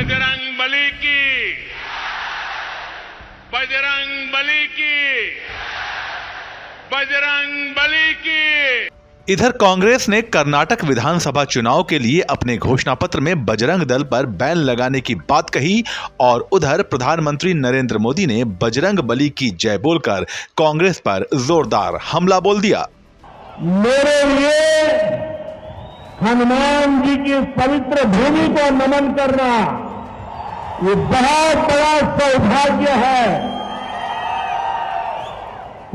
बजरंगबली की, बजरंगबली की, बजरंगबली की। इधर कांग्रेस ने कर्नाटक विधानसभा चुनाव के लिए अपने घोषणा पत्र में बजरंग दल पर बैन लगाने की बात कही और उधर प्रधानमंत्री नरेंद्र मोदी ने बजरंग बली की जय बोलकर कांग्रेस पर जोरदार हमला बोल दिया। मेरे लिए हनुमान जी की पवित्र भूमि को नमन करना ये बहुत बड़ा सौभाग्य है,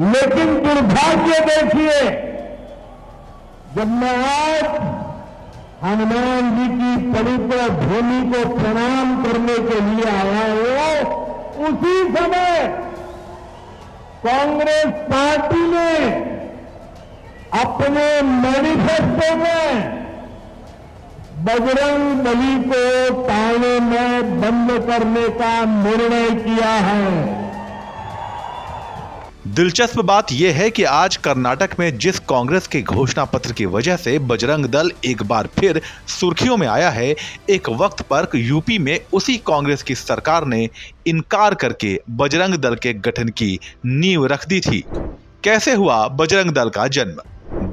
लेकिन दुर्भाग्य देखिए, जब मैं आज हनुमान जी की पवित्र भूमि को प्रणाम करने के लिए आया हूं, उसी समय कांग्रेस पार्टी ने अपने मैनिफेस्टो में बजरंग बली को थाने में बंद करने का निर्णय किया है। दिलचस्प बात यह है कि आज कर्नाटक में जिस कांग्रेस के घोषणा पत्र की वजह से बजरंग दल एक बार फिर सुर्खियों में आया है, एक वक्त पर यूपी में उसी कांग्रेस की सरकार ने इनकार करके बजरंग दल के गठन की नींव रख दी थी। कैसे हुआ बजरंग दल का जन्म?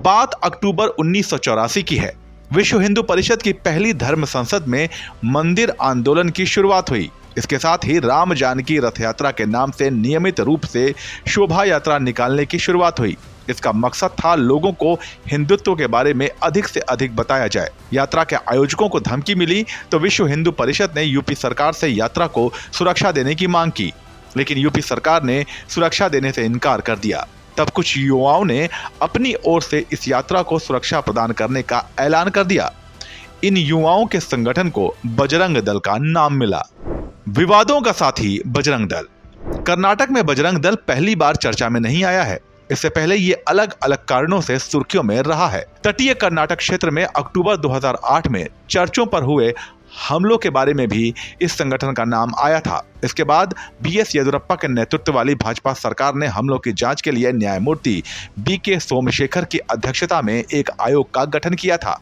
बात अक्टूबर 1984 की है। विश्व हिंदू परिषद की पहली धर्म संसद में मंदिर आंदोलन की शुरुआत हुई। इसके साथ ही राम जानकी रथ यात्रा के नाम से नियमित रूप से शोभा यात्रा निकालने की शुरुआत हुई। इसका मकसद था लोगों को हिंदुत्व के बारे में अधिक से अधिक बताया जाए। यात्रा के आयोजकों को धमकी मिली तो विश्व हिंदू परिषद ने यूपी सरकार से यात्रा को सुरक्षा देने की मांग की, लेकिन यूपी सरकार ने सुरक्षा देने से इनकार कर दिया। तब कुछ युवाओं ने अपनी ओर से इस यात्रा को सुरक्षा प्रदान करने का ऐलान कर दिया। इन युवाओं के संगठन को बजरंग दल का नाम मिला। विवादों का साथी बजरंग दल। कर्नाटक में बजरंग दल पहली बार चर्चा में नहीं आया है। इससे पहले ये अलग अलग कारणों से सुर्खियों में रहा है। तटीय कर्नाटक क्षेत्र में अक्टूबर 2008 में चर्चों पर हुए हमलों के बारे में भी इस संगठन का नाम आया था। इसके बाद बीएस येदियुरप्पा के नेतृत्व वाली भाजपा सरकार ने हमलों की जांच के लिए न्यायमूर्ति बीके सोमशेखर की अध्यक्षता में एक आयोग का गठन किया था।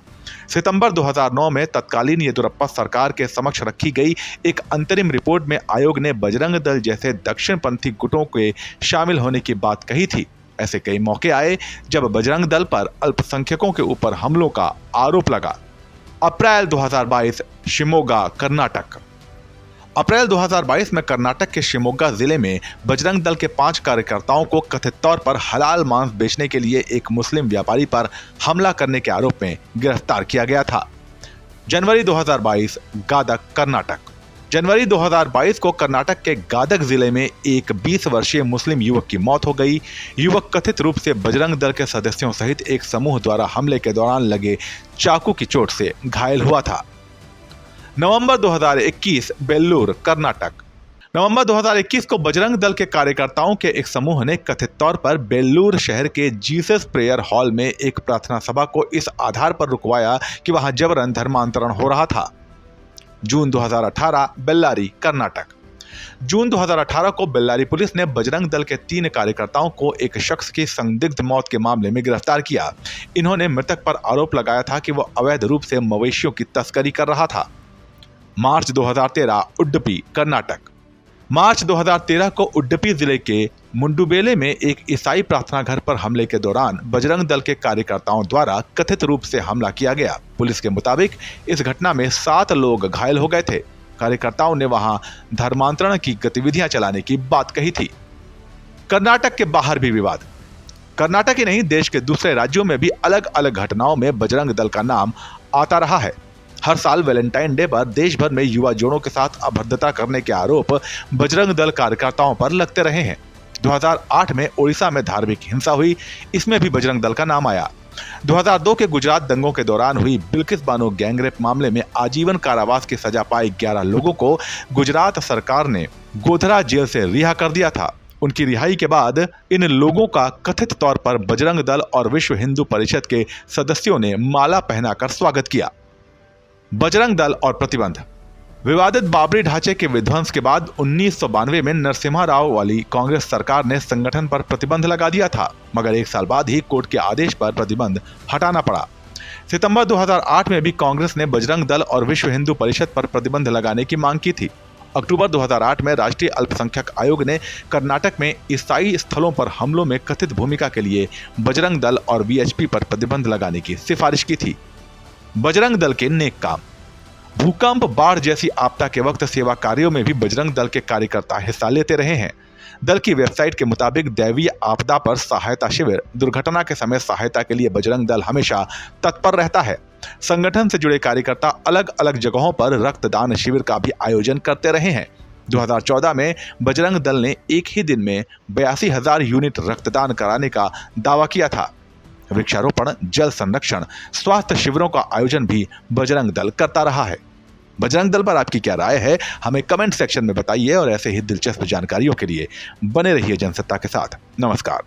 सितंबर 2009 में तत्कालीन येदियुरप्पा सरकार के समक्ष रखी गई एक अंतरिम रिपोर्ट में आयोग ने बजरंग दल जैसे दक्षिणपंथी गुटों के शामिल होने की बात कही थी। ऐसे कई मौके आए जब बजरंग दल पर अल्पसंख्यकों के ऊपर हमलों का आरोप लगा। अप्रैल 2022 शिमोगा कर्नाटक। अप्रैल 2022 में कर्नाटक के शिमोगा जिले में बजरंग दल के 5 कार्यकर्ताओं को कथित तौर पर हलाल मांस बेचने के लिए एक मुस्लिम व्यापारी पर हमला करने के आरोप में गिरफ्तार किया गया था। जनवरी 2022 गादक कर्नाटक। जनवरी 2022 को कर्नाटक के गादक जिले में एक 20 वर्षीय मुस्लिम युवक की मौत हो गई। युवक कथित रूप से बजरंग दल के सदस्यों सहित एक समूह द्वारा हमले के दौरान लगे चाकू की चोट से घायल हुआ था। नवंबर 2021 बेल्लूर कर्नाटक। नवंबर 2021 को बजरंग दल के कार्यकर्ताओं के एक समूह ने कथित तौर पर बेल्लूर शहर के जीसस प्रेयर हॉल में एक प्रार्थना सभा को इस आधार पर रुकवाया कि वहां जबरन धर्मांतरण हो रहा था। जून 2018 बेल्लारी कर्नाटक। जून 2018 को बेल्लारी पुलिस ने बजरंग दल के 3 कार्यकर्ताओं को एक शख्स की संदिग्ध मौत के मामले में गिरफ्तार किया। इन्होंने मृतक पर आरोप लगाया था कि वह अवैध रूप से मवेशियों की तस्करी कर रहा था। मार्च 2013 उडुपी कर्नाटक। मार्च 2013 को उडुपी जिले के मुंडुबेले में एक ईसाई प्रार्थना घर पर हमले के दौरान बजरंग दल के कार्यकर्ताओं द्वारा कथित रूप से हमला किया गया। पुलिस के मुताबिक इस घटना में 7 लोग घायल हो गए थे। कार्यकर्ताओं ने वहां धर्मांतरण की गतिविधियां चलाने की बात कही थी। कर्नाटक के बाहर भी विवाद। कर्नाटक ही नहीं, देश के दूसरे राज्यों में भी अलग अलग घटनाओं में बजरंग दल का नाम आता रहा है। हर साल वैलेंटाइन डे पर देश भर में युवा जोड़ों के साथ अभद्रता करने के आरोप बजरंग दल कार्यकर्ताओं पर लगते रहे हैं। 2008 में ओडिशा में धार्मिक हिंसा हुई, इसमें भी बजरंग दल का नाम आया। 2002 के गुजरात दंगों के दौरान हुई बिल्किस बानो गैंगरेप मामले में आजीवन कारावास की सजा पाए 11 लोगों को गुजरात सरकार ने गोधरा जेल से रिहा कर दिया था। उनकी रिहाई के बाद इन लोगों का कथित तौर पर बजरंग दल और विश्व हिंदू परिषद के सदस्यों ने माला पहनाकर स्वागत किया। बजरंग दल और प्रतिबंध। विवादित बाबरी ढांचे के विध्वंस के बाद 1992 में नरसिम्हा राव वाली कांग्रेस सरकार ने संगठन पर प्रतिबंध लगा दिया था, मगर 1 साल बाद ही कोर्ट के आदेश पर प्रतिबंध हटाना पड़ा। सितंबर 2008 में भी कांग्रेस ने बजरंग दल और विश्व हिंदू परिषद पर प्रतिबंध लगाने की मांग की थी। अक्टूबर 2008 में राष्ट्रीय अल्पसंख्यक आयोग ने कर्नाटक में ईसाई स्थलों पर हमलों में कथित भूमिका के लिए बजरंग दल और वीएचपी पर प्रतिबंध लगाने की सिफारिश की थी। बजरंग दल के नेक काम। भूकंप, बाढ़ जैसी आपदा के वक्त सेवा कार्यों में भी बजरंग दल के कार्यकर्ता हिस्सा लेते रहे हैं। दल की वेबसाइट के मुताबिक दैवीय आपदा पर सहायता शिविर, दुर्घटना के समय सहायता के लिए बजरंग दल हमेशा तत्पर रहता है। संगठन से जुड़े कार्यकर्ता अलग अलग जगहों पर रक्तदान शिविर का भी आयोजन करते रहे हैं। 2014 में बजरंग दल ने एक ही दिन में 82,000 यूनिट रक्तदान कराने का दावा किया था। वृक्षारोपण, जल संरक्षण, स्वास्थ्य शिविरों का आयोजन भी बजरंग दल करता रहा है। बजरंग दल पर आपकी क्या राय है, हमें कमेंट सेक्शन में बताइए और ऐसे ही दिलचस्प जानकारियों के लिए बने रहिए जनसत्ता के साथ। नमस्कार।